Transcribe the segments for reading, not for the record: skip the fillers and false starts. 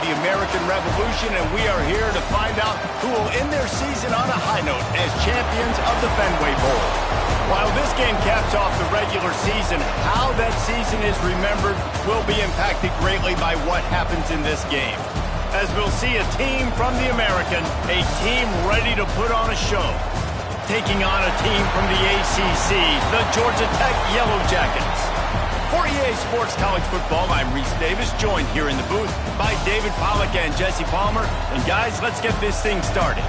the American Revolution, and we are here to find out who will end their season on a high note as champions of the Fenway Bowl. While this game caps off the regular season, how that season is remembered will be impacted greatly by what happens in this game. As we'll see a team from the American, a team ready to put on a show, taking on a team from the ACC, the Georgia Tech Yellow Jackets. For EA Sports College Football, I'm Reese Davis, joined here in the booth by David Pollack and Jesse Palmer. And guys, let's get this thing started.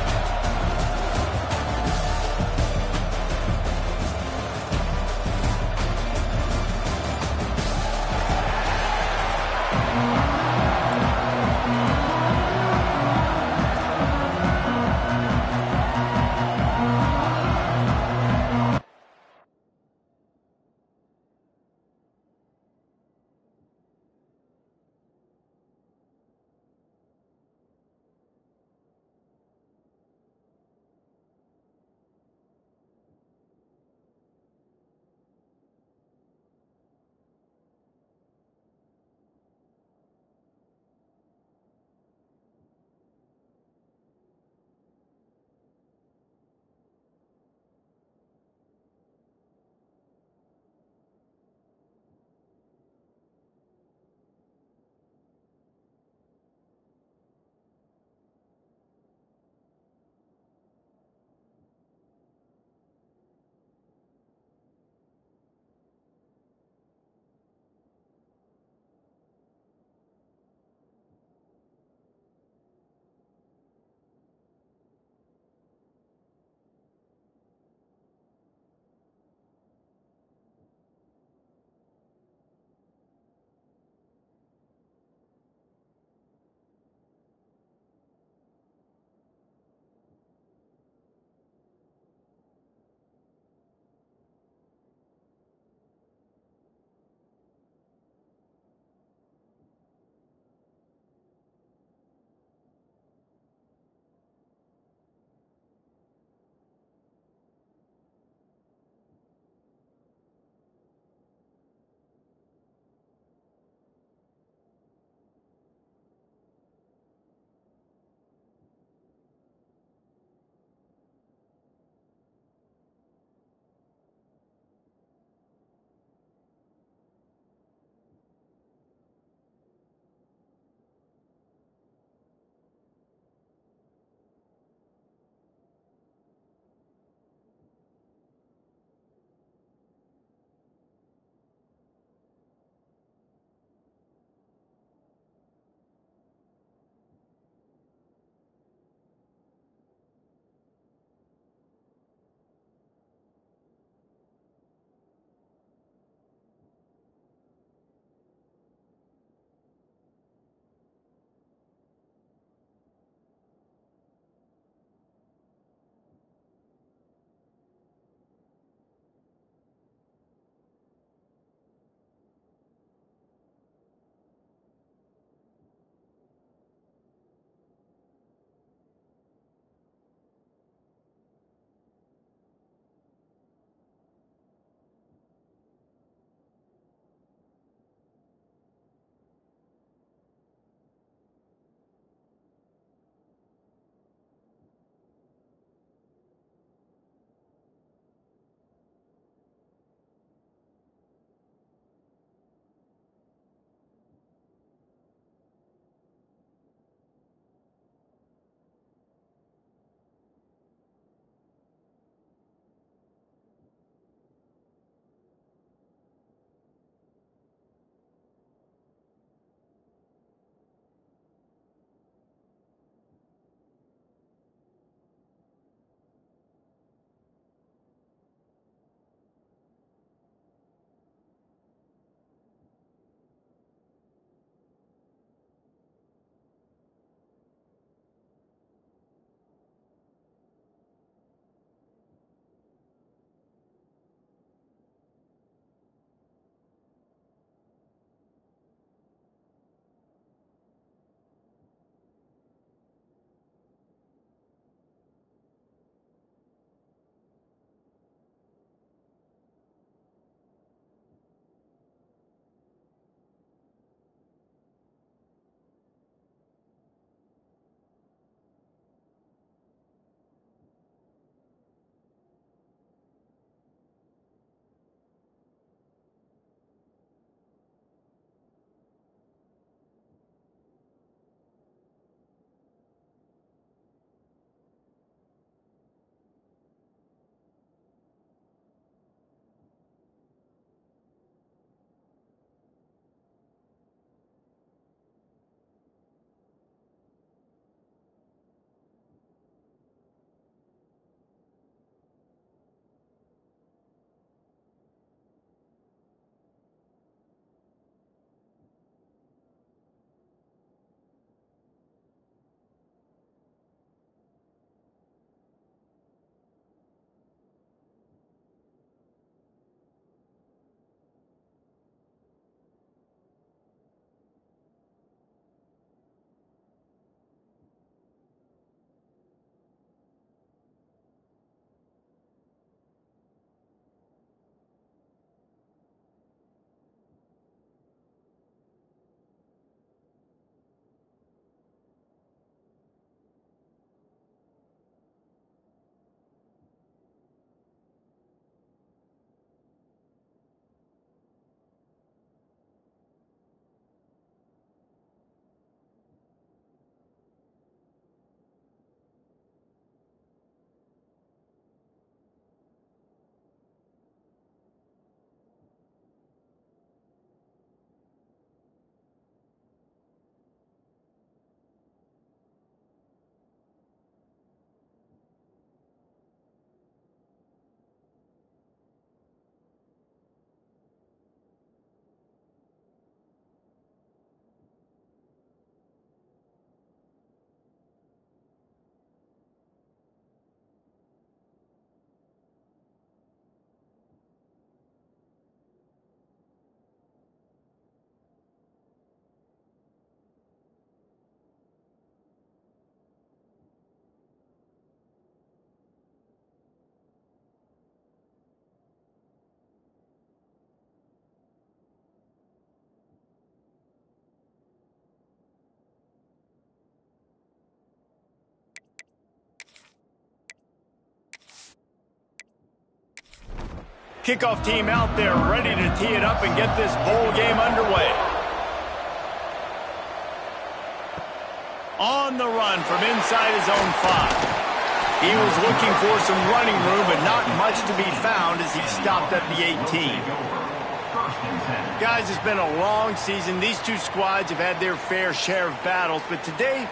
kickoff team out there ready to tee it up and get this bowl game underway. On the run from inside his own 5. He was looking for some running room, but not much to be found as he stopped at the 18. Guys, it's been a long season. These two squads have had their fair share of battles, but today,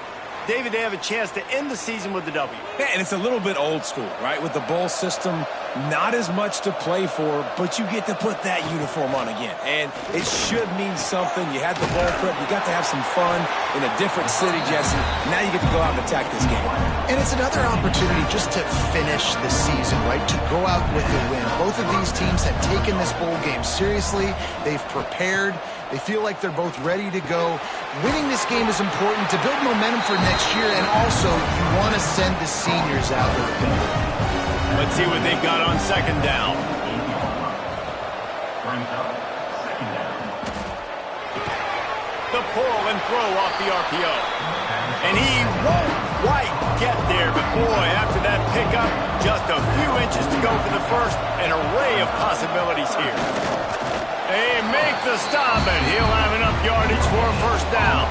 David, they have a chance to end the season with a W. Yeah, and it's a little bit old school, right? With the bowl system, not as much to play for, but you get to put that uniform on again. And it should mean something. You had the bowl prep. You got to have some fun in a different city, Jesse. Now you get to go out and attack this game. And it's another opportunity just to finish the season, right? To go out with a win. Both of these teams have taken this bowl game seriously. They've prepared. They feel like they're both ready to go. Winning this game is important to build momentum for next year, and also you want to send the seniors out with a win. Let's see what they've got on second down. The pull and throw off the RPO. And he won't quite get there, but boy, after that pickup, just a few inches to go for the first. An array of possibilities here. They make the stop, and he'll have enough yardage for a first down.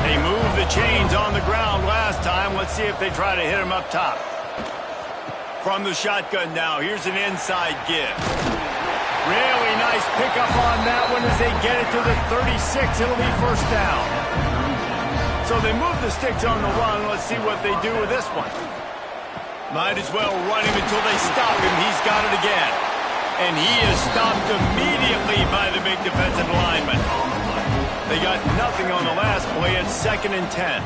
They moved the chains on the ground last time. Let's see if they try to hit him up top. From the shotgun now, here's an inside give. Really nice pickup on that one as they get it to the 36. It'll be first down. So they move the sticks on the run. Let's see what they do with this one. Might as well run him until they stop him. He's got it again. And he is stopped immediately by the big defensive lineman. They got nothing on the last play. It's 2nd and 10.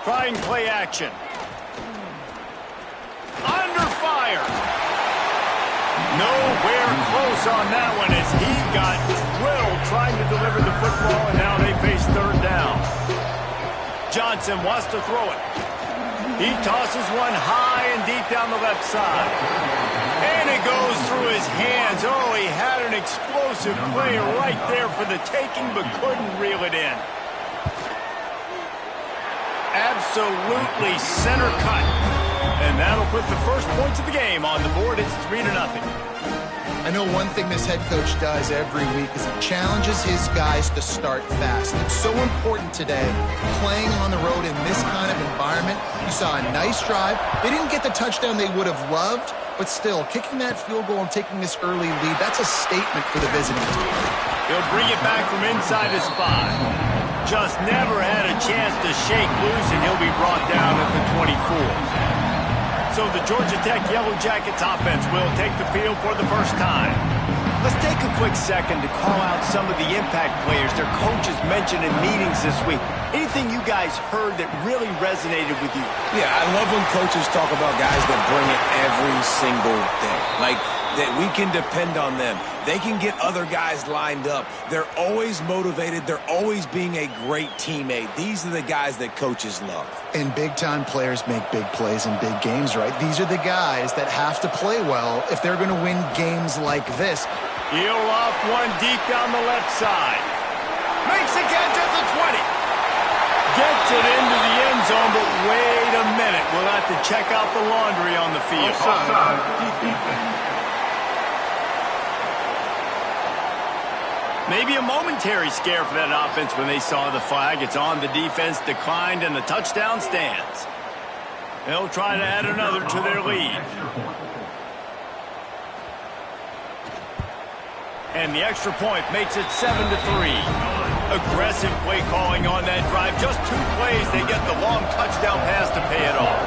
Trying play action. Under fire. Nowhere close on that one as he got drilled trying to deliver the football, and now they face third down. Johnson wants to throw it. He tosses one high and deep down the left side. And it goes through his hands. Oh, he had an explosive play right there for the taking, but couldn't reel it in. Absolutely center cut. And that'll put the first points of the game on the board. It's 3-0. I know one thing this head coach does every week is he challenges his guys to start fast. It's so important today, playing on the road in this kind of environment. You saw a nice drive. They didn't get the touchdown they would have loved, but still, kicking that field goal and taking this early lead, that's a statement for the visiting team. He'll bring it back from inside his 5. Just never had a chance to shake loose, and he'll be brought down at the 24. So the Georgia Tech Yellow Jackets offense will take the field for the first time. Let's take a quick second to call out some of the impact players their coaches mentioned in meetings this week. Anything you guys heard that really resonated with you? Yeah, I love when coaches talk about guys that bring it every single day. Like, that we can depend on them. They can get other guys lined up. They're always motivated. They're always being a great teammate. These are the guys that coaches love. And big-time players make big plays in big games, right? These are the guys that have to play well if they're going to win games like this. He'll loft one deep down the left side. Makes a catch at the 20. Gets it into the end zone, but wait a minute. We'll have to check out the laundry on the field. Maybe a momentary scare for that offense when they saw the flag. It's on. The defense declined, and the touchdown stands. They'll try to add another to their lead. And the extra point makes it 7-3. Aggressive play calling on that drive. Just 2 plays, they get the long touchdown pass to pay it off.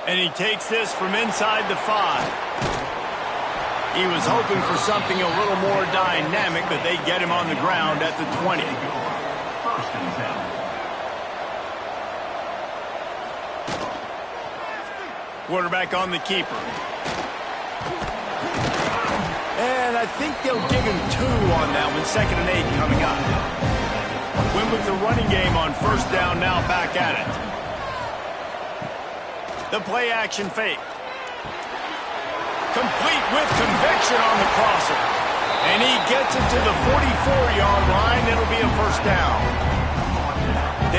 And he takes this from inside the 5. He was hoping for something a little more dynamic, but they get him on the ground at the 20. Quarterback on the keeper. And I think they'll give him 2 on that one. 2nd and 8 coming up. Win with the running game on first down, now back at it. The play action fake. Complete with conviction on the crosser. And he gets it to the 44-yard line. It'll be a first down.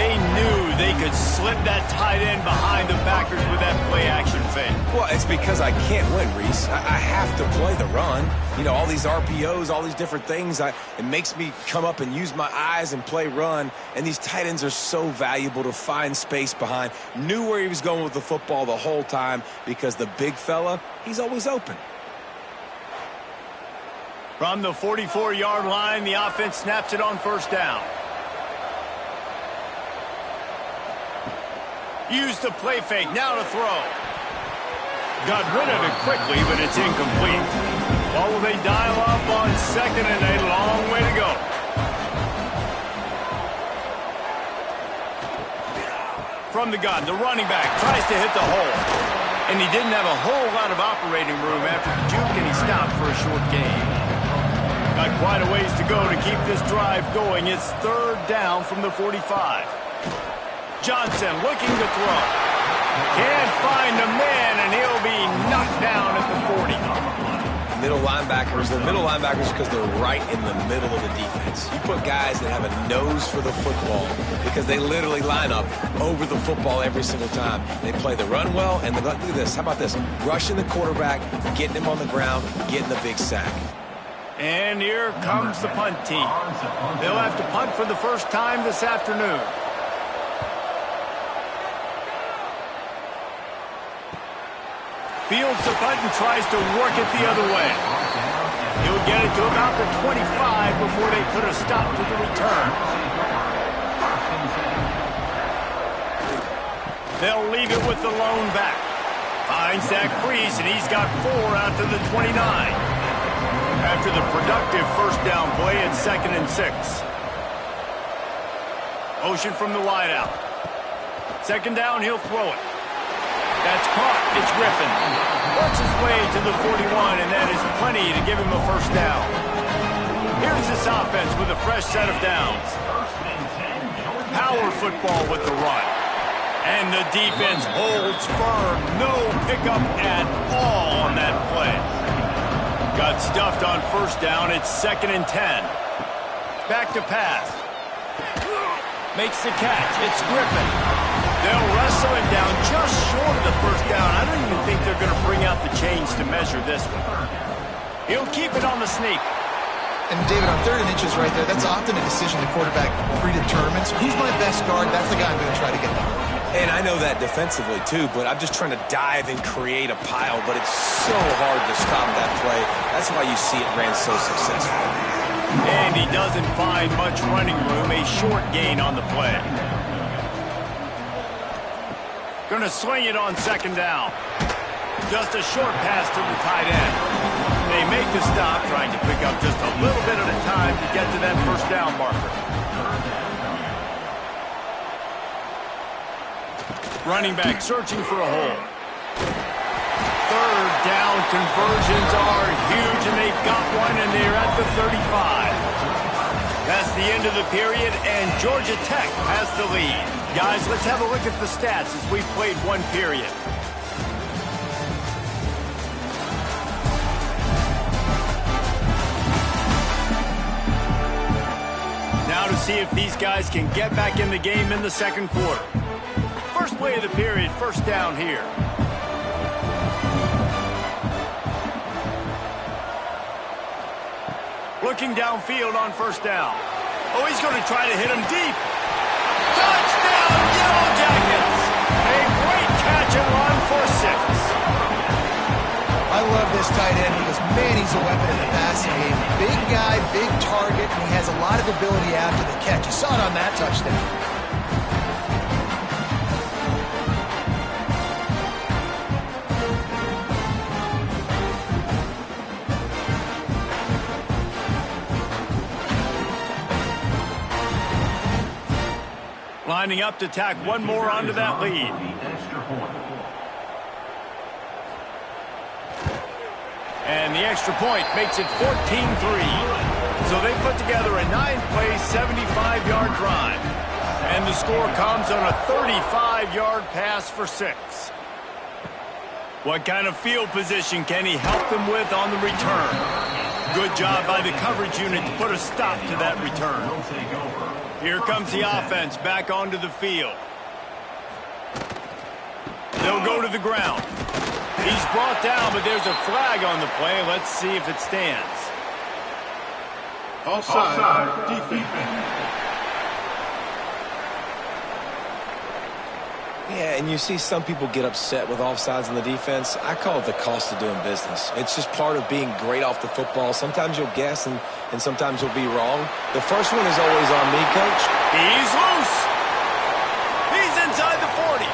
They knew they could slip that tight end behind the backers with that play-action fake. Well, it's because I can't win, Reese. I have to play the run. You know, all these RPOs, all these different things, it makes me come up and use my eyes and play run. And these tight ends are so valuable to find space behind. Knew where he was going with the football the whole time because the big fella, he's always open. From the 44-yard line, the offense snaps it on first down. Use the play fake, now to throw. Got rid of it quickly, but it's incomplete. What will they dial up on second and a long way to go? From the gun, the running back tries to hit the hole. And he didn't have a whole lot of operating room after the juke, and he stopped for a short gain. Got quite a ways to go to keep this drive going. It's third down from the 45. Johnson looking to throw. Can't find a man, and he'll be knocked down at the 40. Middle linebackers, they're middle linebackers because they're right in the middle of the defense. You put guys that have a nose for the football because they literally line up over the football every single time. They play the run well, and look at this. How about this? Rushing the quarterback, getting him on the ground, getting the big sack. And here comes the punt team. They'll have to punt for the first time this afternoon. Fields the punt and tries to work it the other way. He'll get it to about the 25 before they put a stop to the return. They'll leave it with the lone back. Finds that crease, and he's got 4 out to the 29. After the productive first down play at 2nd and 6. Motion from the wideout. 2nd down, he'll throw it. That's caught. It's Griffin. Works his way to the 41, and that is plenty to give him a first down. Here's this offense with a fresh set of downs. Power football with the run. And the defense holds firm. No pickup at all on that play. Got stuffed on first down. It's 2nd and 10. Back to pass. Makes the catch. It's Griffin. They'll wrestle him down just short of the first down. I don't even think they're going to bring out the chains to measure this one. He'll keep it on the sneak. And David, on 3rd and inches right there, that's often a decision the quarterback predetermines. Who's my best guard? That's the guy I'm going to try to get behind. And I know that defensively, too, but I'm just trying to dive and create a pile, but it's so hard to stop that play. That's why you see it ran so successfully. And he doesn't find much running room, a short gain on the play. Going to swing it on 2nd down. Just a short pass to the tight end. They make the stop, trying to pick up just a little bit at a time to get to that first down marker. Running back searching for a hole. 3rd down conversions are huge, and they've got one, and they're at the 35. That's the end of the period, and Georgia Tech has the lead. Guys, let's have a look at the stats as we've played one period. Now to see if these guys can get back in the game in the 2nd quarter. First play of the period, first down here. Looking downfield on first down. Oh, he's going to try to hit him deep. Touchdown, Yellow Jackets! A great catch and run for 6. I love this tight end because, man, he's a weapon in the passing game. Big guy, big target, and he has a lot of ability after the catch. You saw it on that touchdown. Lining up to tack one more onto that lead. And the extra point makes it 14-3. So they put together a 9-play, 75-yard drive. And the score comes on a 35-yard pass for 6. What kind of field position can he help them with on the return? Good job by the coverage unit to put a stop to that return. Here comes the offense back onto the field. They'll go to the ground. He's brought down, but there's a flag on the play. Let's see if it stands. Offside, defense. Yeah, and you see some people get upset with offsides in the defense. I call it the cost of doing business. It's just part of being great off the football. Sometimes you'll guess, and sometimes you'll be wrong. The first one is always on me, Coach. He's loose. He's inside the 40.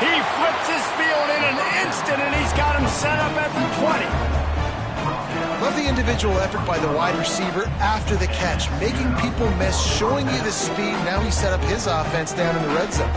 He flips his field in an instant, and he's got him set up at the 20. Love the individual effort by the wide receiver after the catch, making people miss, showing you the speed. Now he set up his offense down in the red zone.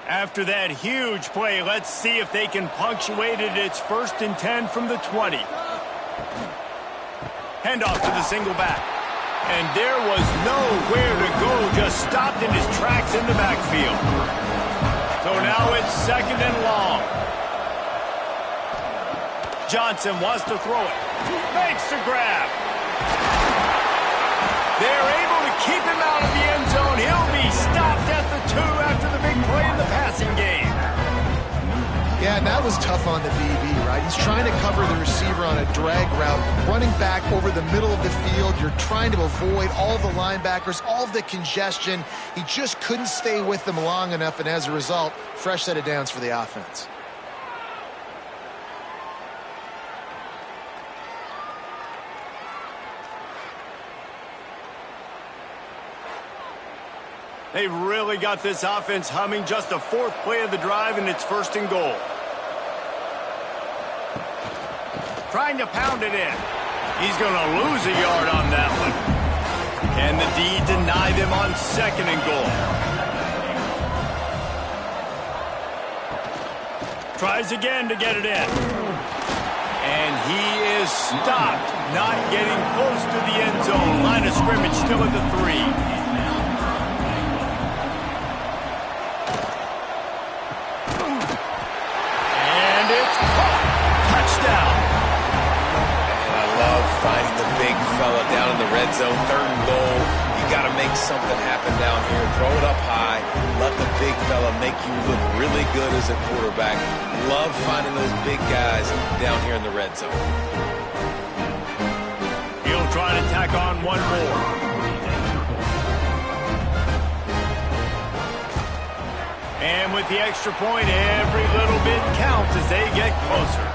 After that huge play, let's see if they can punctuate it. It's 1st and 10 from the 20. Handoff to the single back. And there was nowhere to go, just stopped in his tracks in the backfield. So now it's 2nd and long. Johnson wants to throw it. Makes the grab. They're able to keep him out of the end zone. He'll be stopped at the 2 after the big play in the passing game. Yeah, and that was tough on the DB, right? He's trying to cover the receiver on a drag route, running back over the middle of the field. You're trying to avoid all the linebackers, all of the congestion. He just couldn't stay with them long enough, and as a result, fresh set of downs for the offense. They've really got this offense humming. Just the 4th play of the drive, and it's 1st and goal. Trying to pound it in. He's going to lose a yard on that one. And the D deny them on 2nd and goal. Tries again to get it in. And he is stopped, not getting close to the end zone. Line of scrimmage still at the 3. Finding the big fella down in the red zone, 3rd and goal. You got to make something happen down here. Throw it up high. Let the big fella make you look really good as a quarterback. Love finding those big guys down here in the red zone. He'll try to tack on one more. And with the extra point, every little bit counts as they get closer.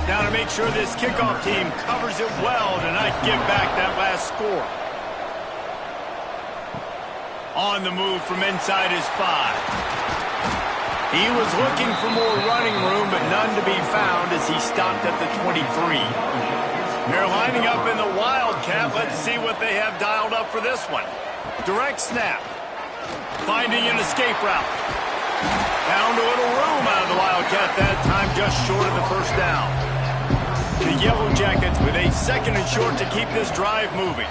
Now to make sure this kickoff team covers it well to not give back that last score. On the move from inside his 5. He was looking for more running room, but none to be found as he stopped at the 23. They're lining up in the Wildcat. Let's see what they have dialed up for this one. Direct snap. Finding an escape route. Found a little room out of the Wildcat that time, just short of the 1st down. The Yellow Jackets with a 2nd and short to keep this drive moving.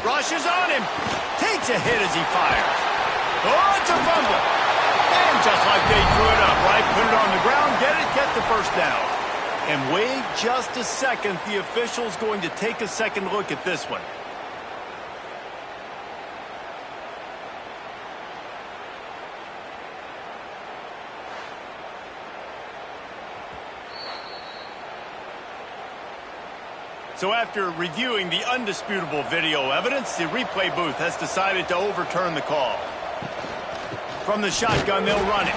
Rushes on him. Takes a hit as he fires. Oh, it's a fumble. And just like they threw it up, right? Put it on the ground, get the 1st down. And wait just a second. The official's going to take a second look at this one. So after reviewing the undisputable video evidence, the replay booth has decided to overturn the call. From the shotgun, they'll run it.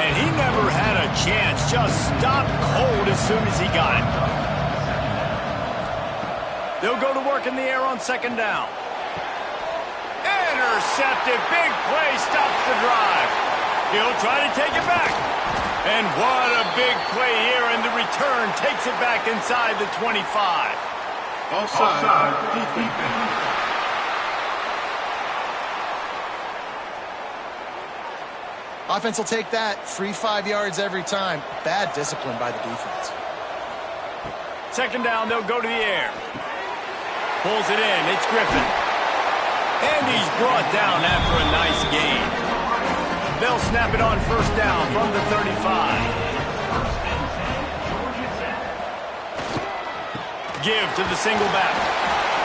And he never had a chance, just stopped cold as soon as he got it. They'll go to work in the air on 2nd down. Intercepted, big play, stops the drive. He'll try to take it back. And what a big play here, and the return takes it back inside the 25. Offside, defense. Offense will take that. Free 5 yards every time. Bad discipline by the defense. Second down, they'll go to the air. Pulls it in. It's Griffin. And he's brought down after a nice gain. They'll snap it on first down from the 35. Give to the single back.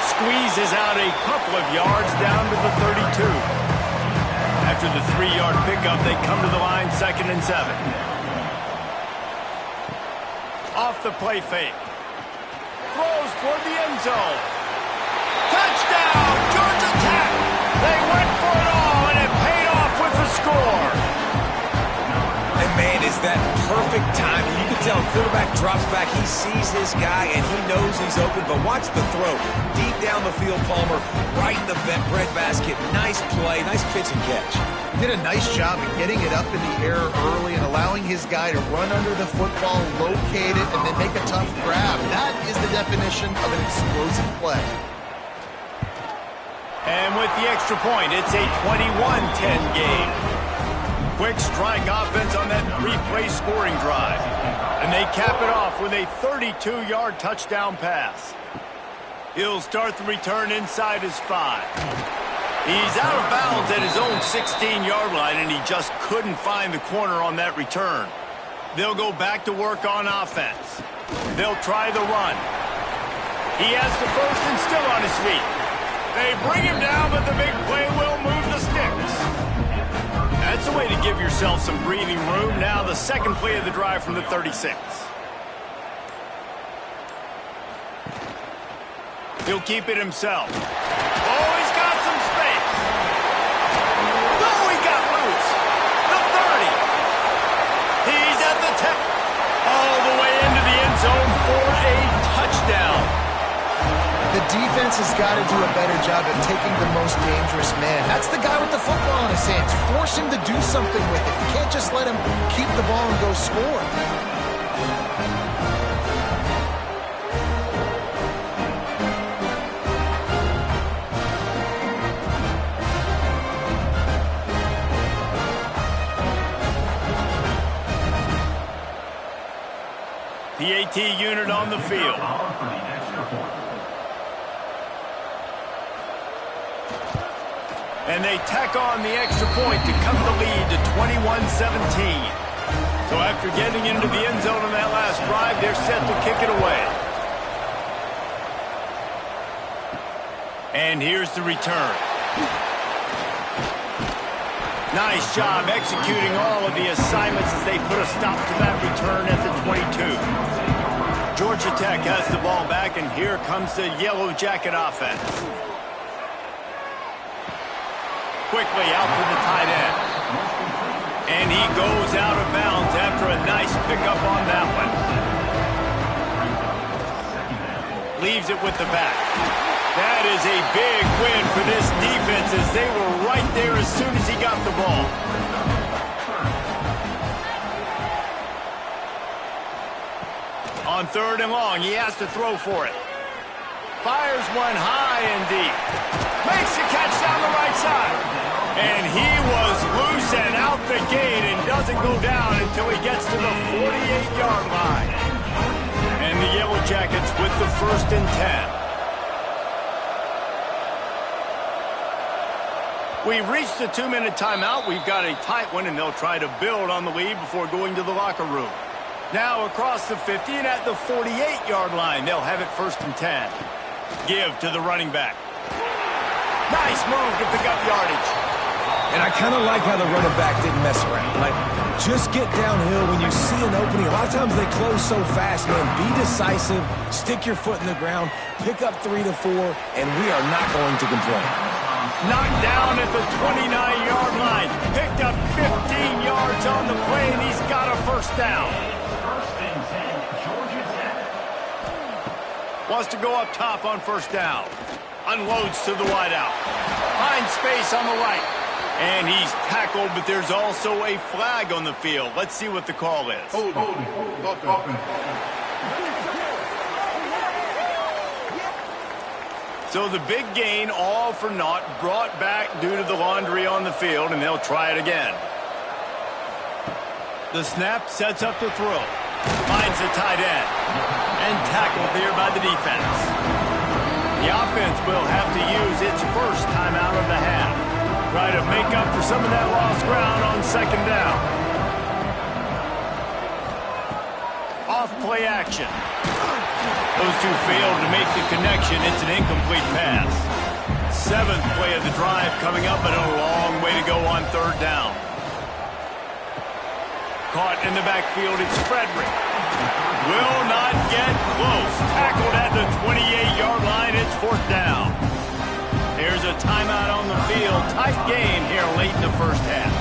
Squeezes out a couple of yards down to the 32. After the 3-yard pickup, they come to the line, 2nd and 7. Off the play fake. Throws toward the end zone. Touchdown, Georgia Tech! They went for it all, and it paid off with the score. And man, is that perfect timing. You can tell quarterback drops back. He sees his guy, and he knows he's open. But watch the throw. Deep down the field, Palmer, right in the breadbasket. Nice play, nice pitch and catch. He did a nice job of getting it up in the air early and allowing his guy to run under the football, locate it, and then make a tough grab. That is the definition of an explosive play. And with the extra point, it's a 21-10 game. Quick strike offense on that 3-play scoring drive. And they cap it off with a 32-yard touchdown pass. He'll start the return inside his 5. He's out of bounds at his own 16-yard line, and he just couldn't find the corner on that return. They'll go back to work on offense. They'll try the run. He has the first and still on his feet. They bring him down, but the big play will move the sticks. That's a way to give yourself some breathing room. Now the second play of the drive from the 36. He'll keep it himself. Oh, he's got some space. Oh, he got loose. The 30. He's at the 10. All the way into the end zone for a touchdown. The defense has got to do a better job at taking the most dangerous man. That's the guy with the football in his hands. Force him to do something with it. You can't just let him keep the ball and go score. The AT unit on the field. And they tack on the extra point to cut the lead to 21-17. So after getting into the end zone on that last drive, they're set to kick it away. And here's the return. Nice job executing all of the assignments as they put a stop to that return at the 22. Georgia Tech has the ball back, and here comes the Yellow Jacket offense. Quickly out to the tight end. And he goes out of bounds after a nice pickup on that one. Leaves it with the back. That is a big win for this defense as they were right there as soon as he got the ball. On 3rd and long, he has to throw for it. Fires one high and deep. Makes the catch down the right side. And he was loose and out the gate and doesn't go down until he gets to the 48-yard line. And the Yellow Jackets with the 1st and 10. We've reached the 2-minute timeout. We've got a tight one, and they'll try to build on the lead before going to the locker room. Now across the 50 and at the 48-yard line, they'll have it 1st and 10. Give to the running back. Nice move to pick up yardage. And I kind of like how the running back didn't mess around. Like, just get downhill when you see an opening. A lot of times they close so fast, man. Be decisive, stick your foot in the ground, pick up 3 to 4, and we are not going to complain. Knocked down at the 29-yard line. Picked up 15 yards on the play, and he's got a 1st down. Wants to go up top on 1st down. Unloads to the wideout. Finds space on the right. And he's tackled, but there's also a flag on the field. Let's see what the call is. Hold. So the big gain, all for naught, brought back due to the laundry on the field, and they'll try it again. The snap sets up the throw. Finds the tight end. And tackled there by the defense. The offense will have to use its first timeout of the half. Try to make up for some of that lost ground on second down. Off play action. Those two failed to make the connection. It's an incomplete pass. Seventh play of the drive coming up, but a long way to go on third down. Caught in the backfield, it's Frederick. Will not get close. Tackled at the 28-yard line. It's fourth down. There's a timeout on the field. Tight game here late in the first half.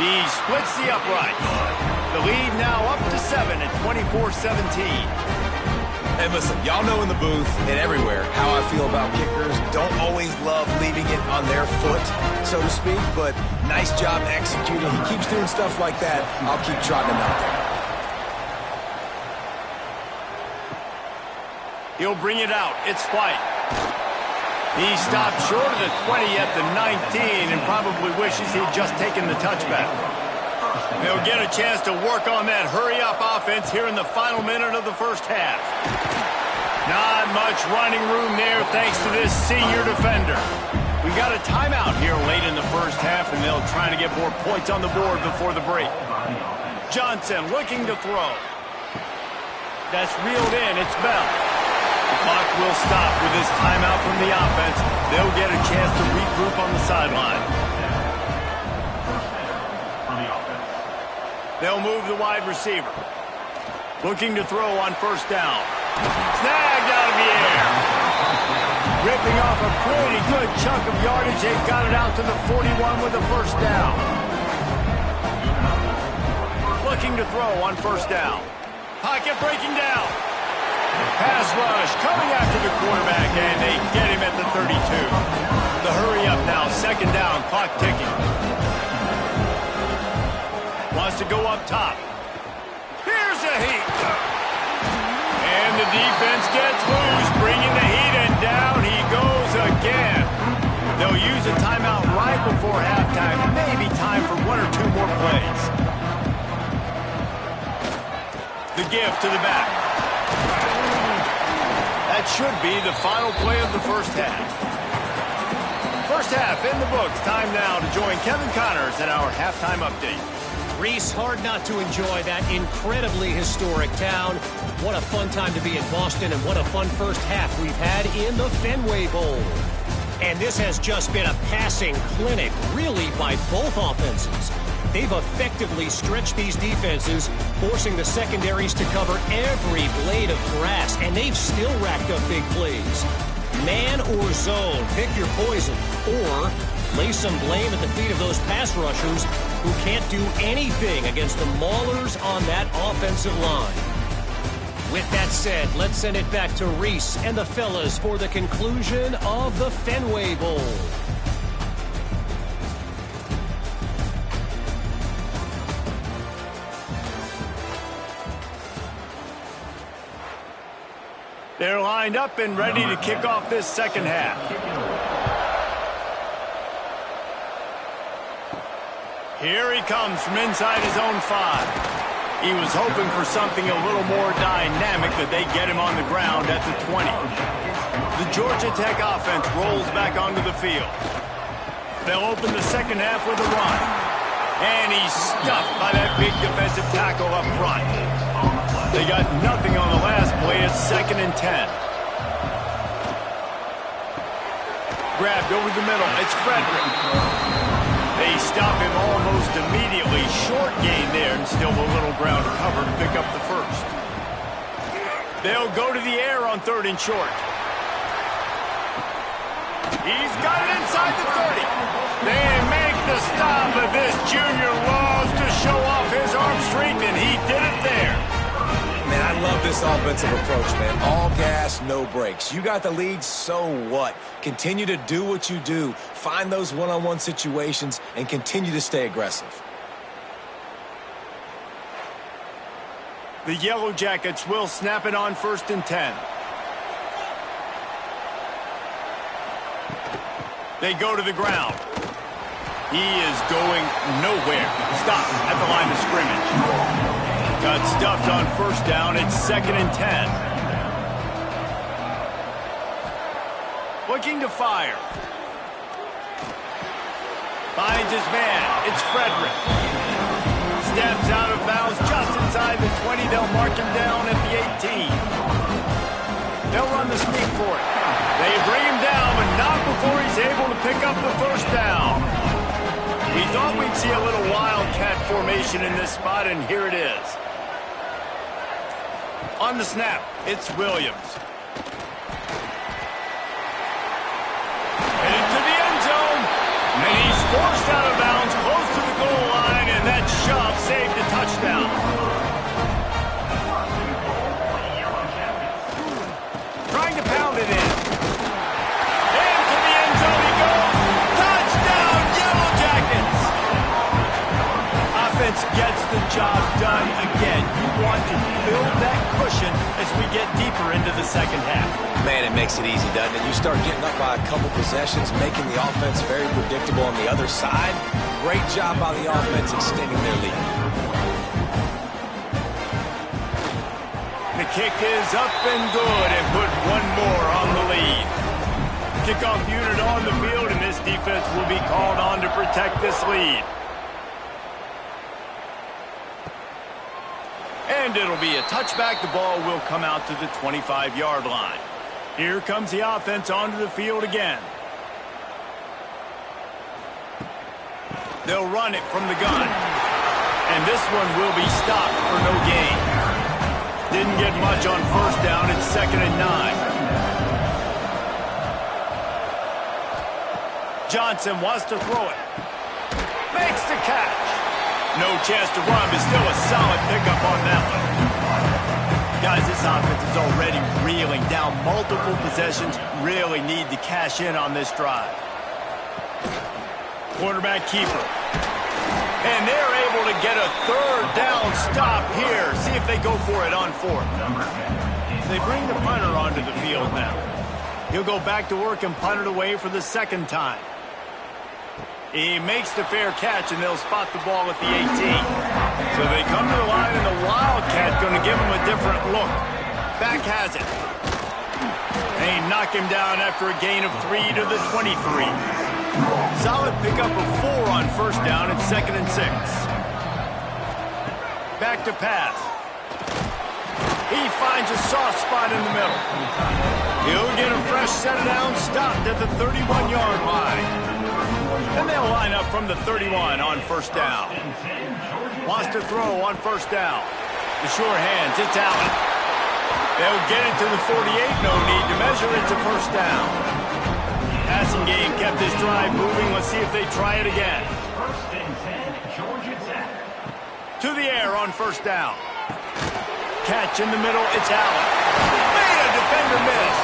He splits the uprights. The lead now up to 7 at 24-17. And listen, y'all know in the booth and everywhere how I feel about kickers. Don't always love leaving it on their foot, so to speak, but nice job executing. He keeps doing stuff like that. I'll keep trotting him out there. He'll bring it out. It's White. He stopped short of the 20 at the 19 and probably wishes he'd just taken the touchback. They'll get a chance to work on that hurry-up offense here in the final minute of the first half. Not much running room there thanks to this senior defender. We got a timeout here late in the first half, and they'll try to get more points on the board before the break. Johnson looking to throw. That's reeled in. It's Bell. The clock will stop with this timeout from the offense. They'll get a chance to regroup on the sideline. They'll move the wide receiver. Looking to throw on first down. Snagged out of the air. Ripping off a pretty good chunk of yardage. They've got it out to the 41 with a first down. Looking to throw on first down. Pocket breaking down. Pass rush coming after the quarterback, and they get him at the 32. The hurry up now, second down, clock ticking. Wants to go up top. Here's a heat. And the defense gets loose, bringing the heat, and down he goes again. They'll use a timeout right before halftime. Maybe time for one or two more plays. The give to the back. That should be the final play of the first half. First half in the books. Time now to join Kevin Connors in our halftime update. Reese, hard not to enjoy that incredibly historic town. What a fun time to be in Boston, and what a fun first half we've had in the Fenway Bowl. And this has just been a passing clinic, really, by both offenses. They've effectively stretched these defenses, forcing the secondaries to cover every blade of grass, and they've still racked up big plays. Man or zone, pick your poison, or lay some blame at the feet of those pass rushers who can't do anything against the maulers on that offensive line. With that said, let's send it back to Reese and the fellas for the conclusion of the Fenway Bowl. They're lined up and ready to kick off this second half. Here he comes from inside his own 5. He was hoping for something a little more dynamic, that they get him on the ground at the 20. The Georgia Tech offense rolls back onto the field. They'll open the second half with a run. And he's stuffed by that big defensive tackle up front. They got nothing on the last play. It's 2nd and 10. Grabbed over the middle. It's Frederick. They stop him almost immediately. Short gain there, and still a little ground to cover to pick up the first. They'll go to the air on 3rd and short. He's got it inside the 30. They make the stop, but this junior loves to show off his arm strength, and he did it there. Man, I love this offensive approach, man. All gas, no brakes. You got the lead, so what? Continue to do what you do. Find those one-on-one situations and continue to stay aggressive. The Yellow Jackets will snap it on 1st and 10. They go to the ground. He is going nowhere. Stop at the line of scrimmage. Got stuffed on first down. It's 2nd and 10. Looking to fire. Finds his man. It's Frederick. Steps out of bounds just inside the 20. They'll mark him down at the 18. They'll run the sneak for it. They bring him down, but not before he's able to pick up the first down. We thought we'd see a little wildcat formation in this spot, and here it is. On the snap, it's Williams. Into the end zone. And he's forced out of bounds close to the goal line, and that shove saved a touchdown. Trying to pound it in. Into the end zone he goes. Touchdown, Yellow Jackets! Offense gets the job done again. You want to build that cushion as we get deeper into the second half. Man, it makes it easy, doesn't it? You start getting up by a couple possessions, making the offense very predictable on the other side. Great job by the offense extending their lead. The kick is up and good and put one more on the lead. Kickoff unit on the field, and this defense will be called on to protect this lead. And it'll be a touchback. The ball will come out to the 25-yard line. Here comes the offense onto the field again. They'll run it from the gun. And this one will be stopped for no gain. Didn't get much on first down. It's 2nd and 9. Johnson wants to throw it. Makes the catch. No chance to run, but still a solid pickup on that one. Guys, this offense is already reeling down multiple possessions. Really need to cash in on this drive. Quarterback keeper. And they're able to get a 3rd down stop here. See if they go for it on 4th. They bring the punter onto the field now. He'll go back to work and punt it away for the 2nd time. He makes the fair catch, and they'll spot the ball at the 18. So they come to the line, and the Wildcat going to give him a different look. Back has it. They knock him down after a gain of 3 to the 23. Solid pickup of 4 on first down. It's 2nd and 6. Back to pass. He finds a soft spot in the middle. He'll get a fresh set down, stopped at the 31-yard line. And they'll line up from the 31 on first down. Wants to throw on first down. The sure hands, it's Allen. They'll get it to the 48, no need to measure it to first down. Passing game kept this drive moving. Let's see if they try it again. To the air on first down. Catch in the middle, it's Allen. Made a defender miss.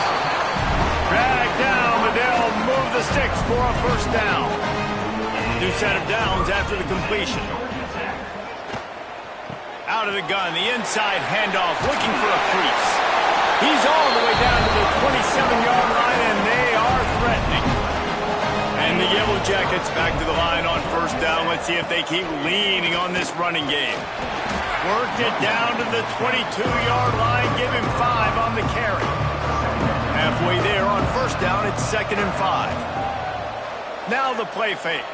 Dragged down, but they'll move the sticks for a first down. New set of downs after the completion. Out of the gun, the inside handoff, looking for a crease. He's all the way down to the 27-yard line, and they are threatening. And the Yellow Jackets back to the line on first down. Let's see if they keep leaning on this running game. Worked it down to the 22-yard line, give him 5 on the carry. Halfway there on first down, it's 2nd and 5. Now the play fake.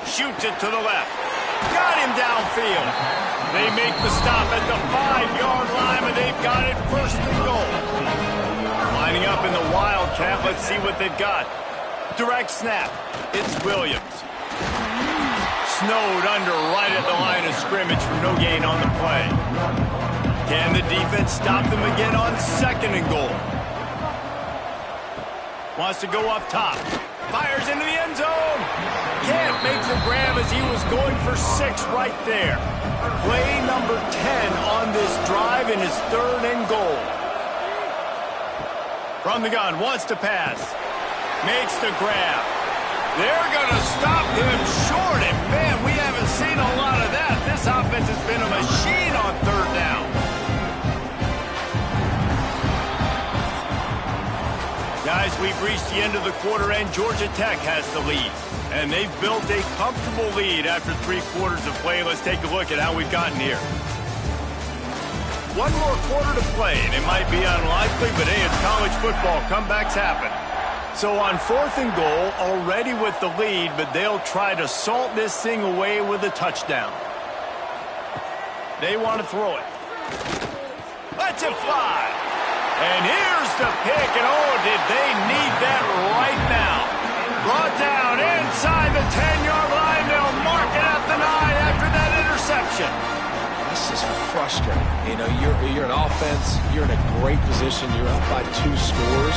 Shoots it to the left. Got him downfield. They make the stop at the 5-yard line, but they've got it 1st and goal. Lining up in the Wildcat, let's see what they've got. Direct snap. It's Williams. Snowed under right at the line of scrimmage for no gain on the play. Can the defense stop them again on 2nd and goal? Wants to go up top. Fires into the end zone. Can't make the grab as he was going for 6 right there. Play number 10 on this drive in his 3rd and goal. From the gun, wants to pass. Makes the grab. They're going to stop him short, and man, we haven't seen a lot of that. This offense has been a machine on 3rd down. Guys, we've reached the end of the quarter, and Georgia Tech has the lead. And they've built a comfortable lead after 3 quarters of play. Let's take a look at how we've gotten here. 1 more quarter to play, and it might be unlikely, but hey, it's college football. Comebacks happen. So on 4th and goal, already with the lead, but they'll try to salt this thing away with a touchdown. They want to throw it. Let's it fly. And here's the pick, and oh, did they need that right now. Brought down inside the 10-yard line. They'll mark it at the 9 after that interception. This is frustrating. You know, you're an offense. You're in a great position. You're up by 2 scores.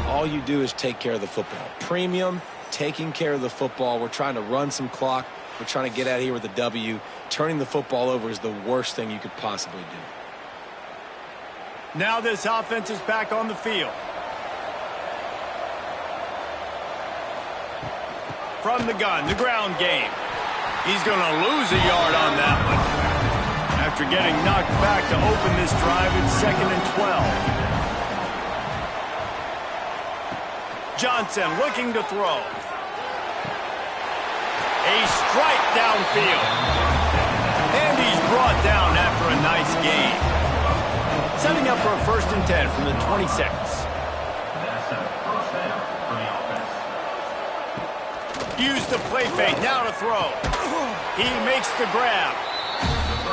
All you do is take care of the football. Premium, taking care of the football. We're trying to run some clock. We're trying to get out of here with a W. Turning the football over is the worst thing you could possibly do. Now this offense is back on the field. From the gun, the ground game. He's going to lose a yard on that one. After getting knocked back to open this drive, it's 2nd and 12. Johnson looking to throw. A strike downfield. And he's brought down after a nice gain. Setting up for a 1st and 10 from the 26. Use the play fake, now to throw. He makes the grab.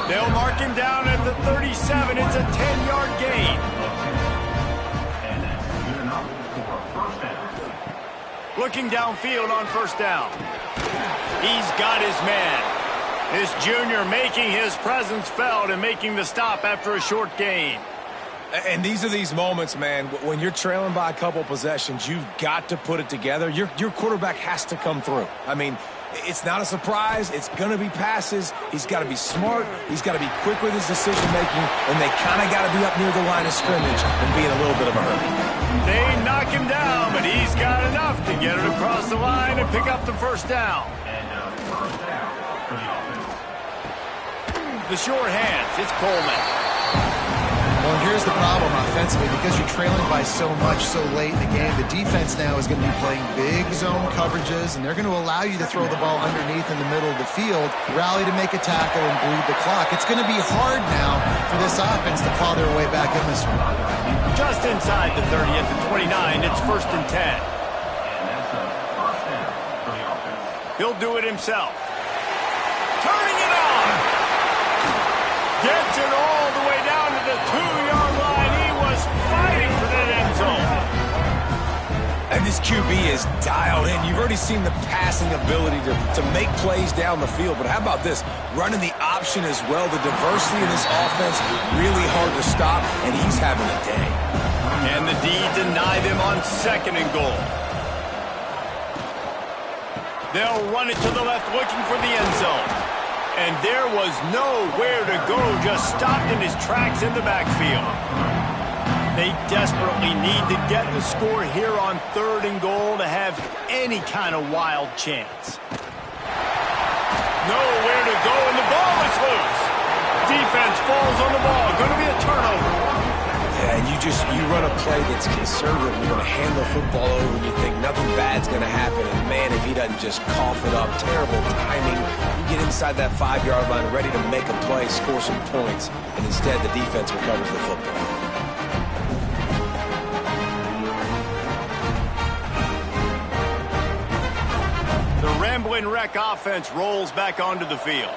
They'll mark him down at the 37. It's a 10-yard gain. Looking downfield on 1st down. He's got his man. This junior making his presence felt and making the stop after a short gain. And these are these moments, man, when you're trailing by a couple possessions, you've got to put it together. Your quarterback has to come through. I mean, it's not a surprise. It's going to be passes. He's got to be smart. He's got to be quick with his decision-making, and they kind of got to be up near the line of scrimmage and be in a little bit of a hurry. They knock him down, but he's got enough to get it across the line and pick up the 1st down. The short hands, it's Coleman. Well, here's the problem offensively. Because you're trailing by so much so late in the game, the defense now is going to be playing big zone coverages, and they're going to allow you to throw the ball underneath in the middle of the field, rally to make a tackle, and bleed the clock. It's going to be hard now for this offense to claw their way back in this one. Just inside the 30 at the 29, it's 1st and 10. He'll do it himself. Turning it on. Gets it all the way down to the 2-yard line. He was fighting for that end zone. And this QB is dialed in. You've already seen the passing ability to make plays down the field. But how about this? Running the option as well. The diversity in this offense, really hard to stop, and he's having a day. And the D deny them on 2nd and goal. They'll run it to the left, looking for the end zone. And there was nowhere to go, just stopped in his tracks in the backfield. They desperately need to get the score here on 3rd and goal to have any kind of wild chance. Nowhere to go, and the ball is loose. Defense falls on the ball. Going to be a turnover. Yeah, and you run a play that's conservative. You're going to hand the football over, and you think nothing bad's going to happen. And, man, if he doesn't just cough it up, terrible timing. You get inside that 5-yard line ready to make a play, score some points, and instead the defense recovers the football. The Ramblin' Wreck offense rolls back onto the field.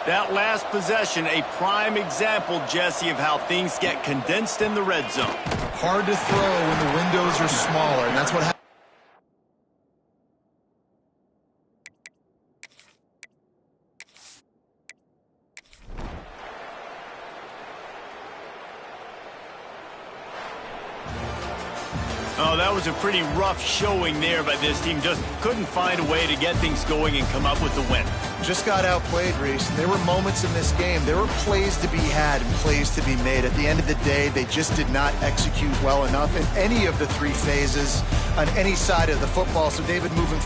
That last possession, a prime example, Jesse, of how things get condensed in the red zone. Hard to throw when the windows are smaller, and that's what happens. Oh, that was a pretty rough showing there by this team. Just couldn't find a way to get things going and come up with the win. Just got outplayed, Reese. There were moments in this game. There were plays to be had and plays to be made. At the end of the day, they just did not execute well enough in any of the 3 phases on any side of the football. So, David, moving